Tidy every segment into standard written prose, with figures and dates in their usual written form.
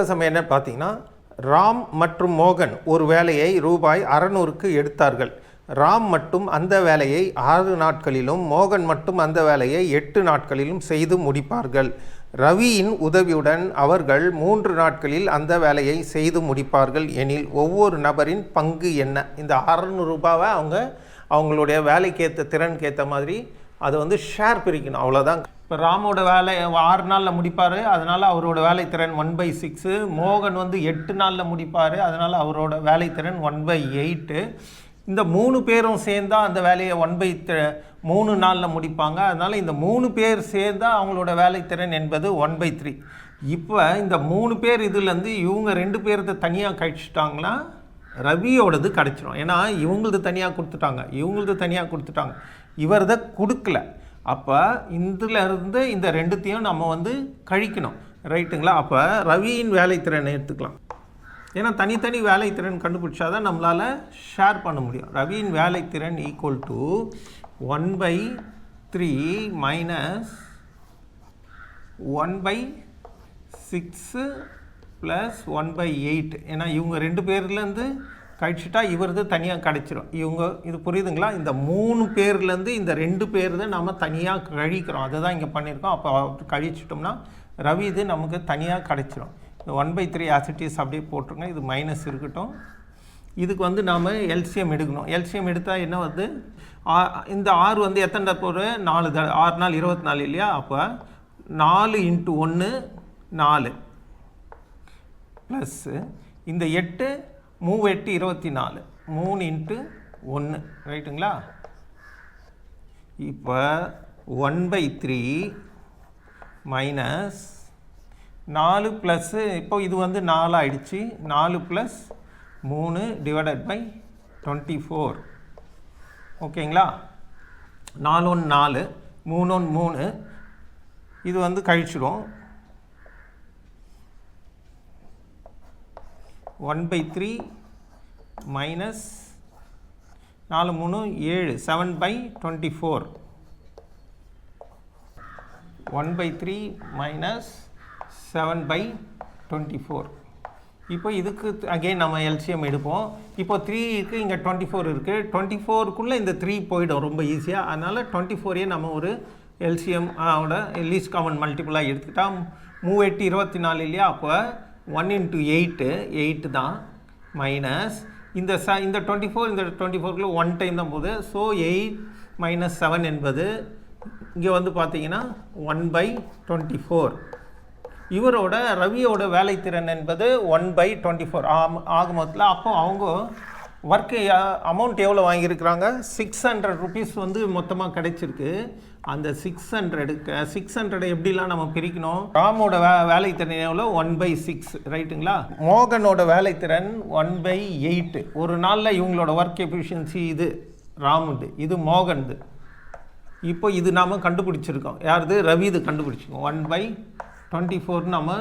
சமயம் என்ன பார்த்தீங்கன்னா, ராம் மற்றும் மோகன் ஒரு வேலையை ரூபாய் 600க்கு எடுத்தார்கள். ராம் மட்டும் அந்த வேலையை 6 நாட்களிலும் மோகன் மட்டும் அந்த வேலையை 8 நாட்களிலும் செய்து முடிப்பார்கள். ரவியின் உதவியுடன் அவர்கள் 3 நாட்களில் அந்த வேலையை செய்து முடிப்பார்கள் எனில் ஒவ்வொரு நபரின் பங்கு என்ன? இந்த 600 ரூபாவை அவங்களுடைய வேலைக்கேற்ற திறனுக்கு ஏற்ற மாதிரி அதை வந்து ஷேர் பிரிக்கணும், அவ்வளோதான். இப்போ ராமோட வேலை 6 நாளில் முடிப்பார், அதனால் அவரோட வேலைத்திறன் 1/6. மோகன் வந்து 8 நாளில் முடிப்பார், அதனால் அவரோட வேலைத்திறன் 1/8. இந்த 3 பேரும் சேர்ந்தால் அந்த வேலையை 1/3 நாளில் முடிப்பாங்க. அதனால் இந்த 3 பேர் சேர்ந்தால் அவங்களோட வேலைத்திறன் என்பது 1/3. இப்போ இந்த 3 பேர் இதுலேருந்து இவங்க 2 பேர்த்த தனியாக கழிச்சிட்டாங்கன்னா ரவியோடது கிடச்சிடும். ஏன்னா இவங்களது தனியாக கொடுத்துட்டாங்க, இவரதை கொடுக்கல. அப்போ இதிலிருந்து இந்த 2த்தையும் நம்ம வந்து கழிக்கணும், ரைட்டுங்களா? அப்போ ரவியின் வேலைத்திறனை எடுத்துக்கலாம். ஏன்னா தனித்தனி வேலைத்திறன் கண்டுபிடிச்சாதான் நம்மளால் ஷேர் பண்ண முடியும். ரவியின் வேலைத்திறன் ஈக்குவல் டு 1/3 மைனஸ் 1/6 ப்ளஸ் 1/8. ஏன்னா இவங்க 2 பேர்லேருந்து கழிச்சிட்டா இவரது தனியாக கிடச்சிரும். இது புரியுதுங்களா? இந்த 3 பேர்லேருந்து இந்த 2 பேர் தான் நம்ம தனியாக கழிக்கிறோம், அதை தான் இங்கே பண்ணியிருக்கோம். அப்போ கழிச்சிட்டோம்னா ரவி இது நமக்கு தனியாக கிடச்சிரும். இந்த 1/3 ஆசிட்டிஸ் அப்படியே போட்டுருங்க, இது மைனஸ் இருக்கட்டும். இதுக்கு வந்து நாம் எல்சிஎம் எடுக்கணும். எல்சிஎம் எடுத்தால் என்ன வந்து இந்த 6 வந்து எத்தனை போகிற 4 6 நாள் 24 இல்லையா? அப்போ 4 × 1 4 ப்ளஸ்ஸு இந்த 8 3 8 24 3 × 1, ரைட்டுங்களா? இப்போ 1/3 மைனஸ் 4 ப்ளஸ்ஸு இப்போ இது வந்து 4 ஆகிடுச்சு. 4 + 3 ÷ 24, ஓகேங்களா? 4 1 4 3 1 3, இது வந்து கழிச்சிடும். 1/3 மைனஸ் 4 3 7 7/24. 1/3 மைனஸ் 7/24. இப்போ இதுக்கு அகெயின் நம்ம எல்சிஎம் எடுப்போம். இப்போ 3க்கு இங்கே 24 இருக்குது. 24க்குள்ளே இந்த 3 போயிடும் ரொம்ப ஈஸியாக. அதனால் 24 நம்ம ஒரு எல்சிஎம் ஓட லீஸ்ட் காமன் மல்டிபிளாக எடுத்துக்கிட்டால் 3 8 24 இல்லையா? அப்போ 1 × 8 தான் மைனஸ் இந்த 24 இந்த 24க்குள்ளே 1 டைம் தான் போகுது. ஸோ 8 மைனஸ் 7 என்பது இங்கே வந்து பார்த்தீங்கன்னா 1/24. இவரோட ரவியோட வேலைத்திறன் என்பது 1/24 ஆக மொத்தத்தில். அப்போ அவங்க ஒர்க்கு அமௌண்ட் எவ்வளோ வாங்கியிருக்கிறாங்க? 600 ருபீஸ் வந்து மொத்தமாக கிடைச்சிருக்கு. அந்த 600 எப்படிலாம் நம்ம பிரிக்கணும்? ராமோட வேலைத்திறன் எவ்வளோ? 1/6, ரைட்டுங்களா? மோகனோட வேலைத்திறன் 1/8. ஒரு நாளில் இவங்களோட ஒர்க் எஃபிஷியன்சி இது ராமுது, இது மோகன்து. இப்போ இது நாம் கண்டுபிடிச்சிருக்கோம். யாருது? ரவி இது கண்டுபிடிச்சிருக்கோம். 1/24 நம்ம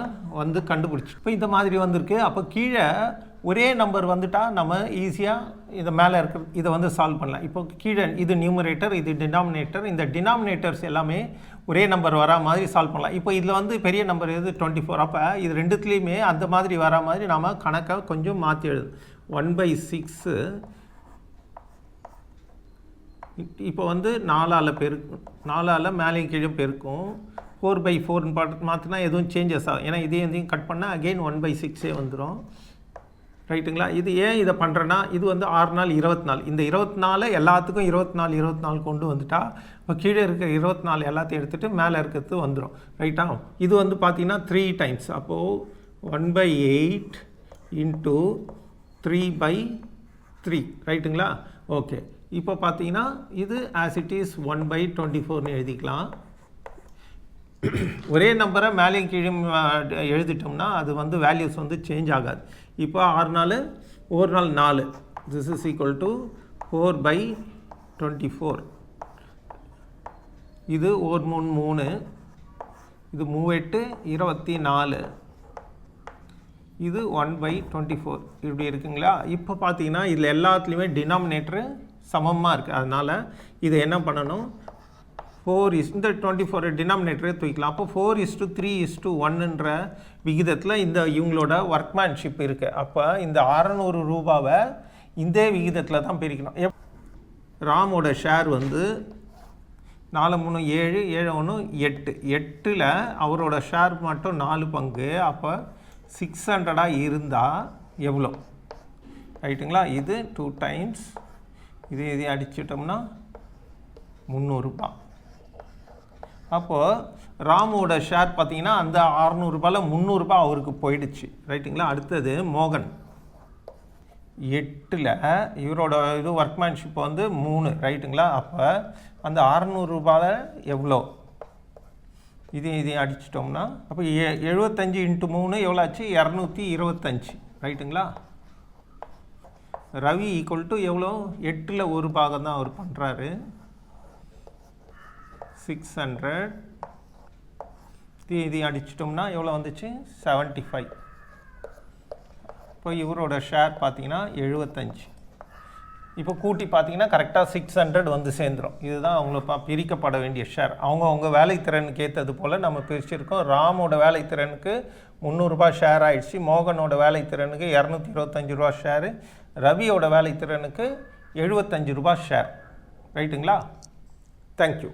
வந்து கண்டுபிடிச்சிருக்கோம். இப்போ இந்த மாதிரி வந்திருக்கு. அப்போ கீழே ஒரே நம்பர் வந்துட்டால் நம்ம ஈஸியாக இதை மேலே இருக்கிற இதை வந்து சால்வ் பண்ணலாம். இப்போ கீழே இது நியூமரேட்டர், இது டினாமினேட்டர். இந்த டினாமினேட்டர்ஸ் எல்லாமே ஒரே நம்பர் வரா மாதிரி சால்வ் பண்ணலாம். இப்போ இதில் வந்து பெரிய நம்பர் எது? 24. அப்போ இது ரெண்டுத்துலேயுமே அந்த மாதிரி வரா மாதிரி நாம் கணக்கை கொஞ்சம் மாற்றி எழுது. 1/6 இப்போ வந்து 4ஆல் பெருக்கும், 4ஆல் மேலே கீழே பெருக்கும். 4/4 மாற்றினா எதுவும் சேஞ்சஸ் ஆகும். ஏன்னா இதையும் கட் பண்ணால் அகெயின் 1/6 வந்துடும், ரைட்டுங்களா? இது ஏன் இதை பண்ணுறேன்னா, இது வந்து 6 நாள் 24. இந்த 24 எல்லாத்துக்கும் 24 கொண்டு வந்துட்டா இப்போ கீழே இருக்கிற 24 எல்லாத்தையும் எடுத்துகிட்டு மேலே இருக்கிறது வந்துடும், ரைட்டா? இது வந்து பார்த்திங்கன்னா 3 டைம்ஸ். அப்போது 1/8 × 3/3, ரைட்டுங்களா? ஓகே. இப்போ பார்த்தீங்கன்னா இது ஆஸ் இட் இஸ் 1/24ன்னு எழுதிக்கலாம். ஒரே நம்பரை மேலேயும் கீழே எழுதிட்டோம்னா அது வந்து வேல்யூஸ் வந்து சேஞ்ச் ஆகாது. இப்போ 6 நாள் 1 நாள் 4, திஸ் இஸ் ஈக்குவல் டு 4/24. இது 1 3 3, இது 3 8 24, இது 1/24 இப்படி இருக்குங்களா? இப்போ பார்த்தீங்கன்னா இதில் எல்லாத்துலேயுமே டினாமினேட்டரு சமமாக இருக்குது. அதனால் இதை என்ன பண்ணணும்? இந்த 24 டினாமினேட்டரே தூக்கிக்கலாம். அப்போ 4:3:1ன்ற விகிதத்தில் இந்த இவங்களோட ஒர்க்மேன்ஷிப் இருக்குது. அப்போ இந்த 600 ரூபாவை இந்த விகிதத்தில் தான் பிரிக்கணும். ராமோட ஷேர் வந்து 4 3 7 7 1 8 8ல் அவரோட ஷேர் மட்டும் 4 பங்கு. அப்போ 600 இருந்தால் எவ்வளோ? ரைட்டுங்களா? இது 2 டைம்ஸ் இது அடிச்சிட்டோம்னா 300 ரூபாய். அப்போது ராமோட ஷேர் பார்த்தீங்கன்னா அந்த 600 ரூபாயில் 300 ரூபாய் அவருக்கு போயிடுச்சு. ரைட்டுங்களா? அடுத்தது மோகன் 8ல் இவரோட இது ஒர்க்மேன்ஷிப் வந்து 3. ரைட்டுங்களா? அப்போ அந்த 600 ரூபாயில் எவ்வளோ? இது அடிச்சிட்டோம்னா அப்போ 75 × 3 எவ்வளோ ஆச்சு? 225. ரைட்டுங்களா? ரவி ஈக்குவல் டு எவ்வளோ? 8ல் ஒரு பாகம் தான் அவர் பண்ணுறாரு, 600. இது அடிச்சிட்டோம்னா எவ்வளோ வந்துச்சு? 75. இப்போ இவரோட ஷேர் பார்த்தீங்கன்னா 75. இப்போ கூட்டி பார்த்தீங்கன்னா கரெக்டாக 600 வந்து சேர்ந்துடும். இதுதான் அவங்கள பிரிக்கப்பட வேண்டிய ஷேர். அவங்க வேலைத்திறனுக்கு ஏற்றது போல் நம்ம பிரிச்சிருக்கோம். ராமோட வேலைத்திறனுக்கு 300 ரூபாய் ஷேர் ஆகிடுச்சு, மோகனோட வேலைத்திறனுக்கு 225 ரூபா ஷேரு, ரவியோட வேலைத்திறனுக்கு 75 ரூபாய் ஷேர். ரைட்டுங்களா? தேங்க்யூ.